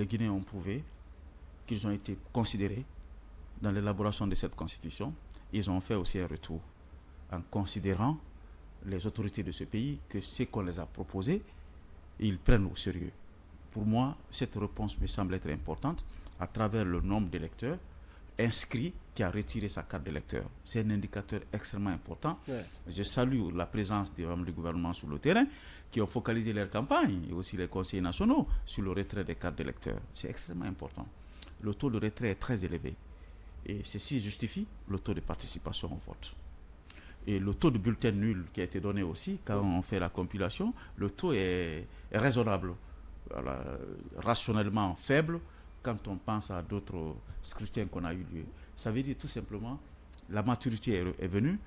les Guinéens ont prouvé qu'ils ont été considérés dans l'élaboration de cette constitution. Ils ont fait aussi un retour en considérant les autorités de ce pays que ce qu'on les a proposé, ils prennent au sérieux. Pour moi, cette réponse me semble être importante à travers le nombre d'électeurs inscrits qui a retiré sa carte d'électeur. C'est un indicateur extrêmement important. Ouais. Je salue la présence des membres du gouvernement sur le terrain qui ont focalisé leur campagne et aussi les conseillers nationaux sur le retrait des cartes d'électeurs. C'est extrêmement important. Le taux de retrait est très élevé et ceci justifie le taux de participation au vote. Et le taux de bulletin nul qui a été donné aussi, quand on fait la compilation, le taux est raisonnable, rationnellement faible quand on pense à d'autres scrutins qu'on a eu lieu. Ça veut dire tout simplement la maturité est venue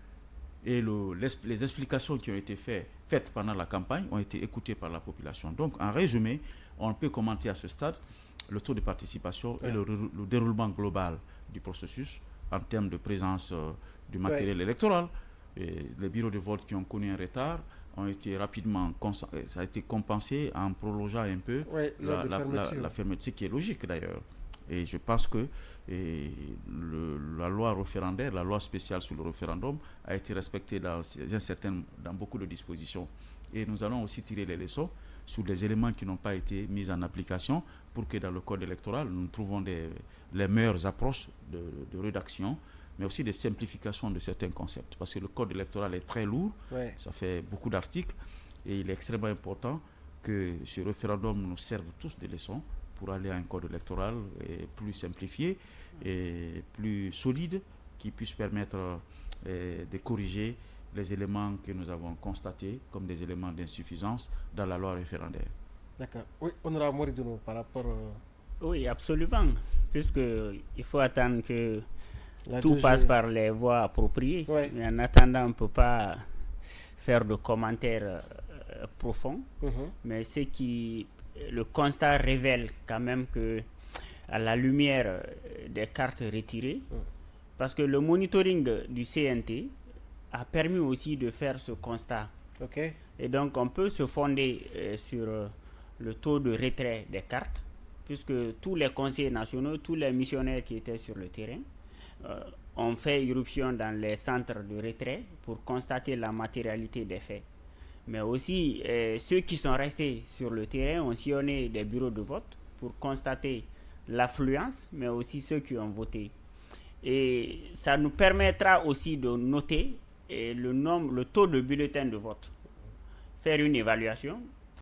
et les explications qui ont été faites pendant la campagne ont été écoutées par la population. Donc, en résumé, on peut commenter à ce stade le taux de participation et le déroulement global du processus en termes de présence du matériel électoral. Et les bureaux de vote qui ont connu un retard ont été rapidement ça a été compensé en prolongeant un peu la fermeture qui est logique d'ailleurs. Et je pense que la loi référendaire, la loi spéciale sur le référendum a été respectée dans beaucoup de dispositions. Et nous allons aussi tirer les leçons sur les éléments qui n'ont pas été mis en application pour que dans le code électoral, nous trouvons les meilleures approches de rédaction, mais aussi de simplification de certains concepts. Parce que le code électoral est très lourd, ça fait beaucoup d'articles, et il est extrêmement important que ce référendum nous serve tous de leçons pour aller à un code électoral plus simplifié et plus solide, qui puisse permettre de corriger les éléments que nous avons constatés comme des éléments d'insuffisance dans la loi référendaire. D'accord. Oui, honorable Moridono, par rapport... Oui, absolument, puisqu'il faut attendre que tout passe par les voies appropriées. Mais en attendant, on ne peut pas faire de commentaires profonds. Mais le constat révèle quand même que, à la lumière des cartes retirées, parce que le monitoring du CNT a permis aussi de faire ce constat. Et donc, on peut se fonder sur le taux de retrait des cartes, puisque tous les conseillers nationaux, tous les missionnaires qui étaient sur le terrain, ont fait irruption dans les centres de retrait pour constater la matérialité des faits. Mais aussi, ceux qui sont restés sur le terrain ont sillonné des bureaux de vote pour constater l'affluence, mais aussi ceux qui ont voté. Et ça nous permettra aussi de noter le taux de bulletins de vote, faire une évaluation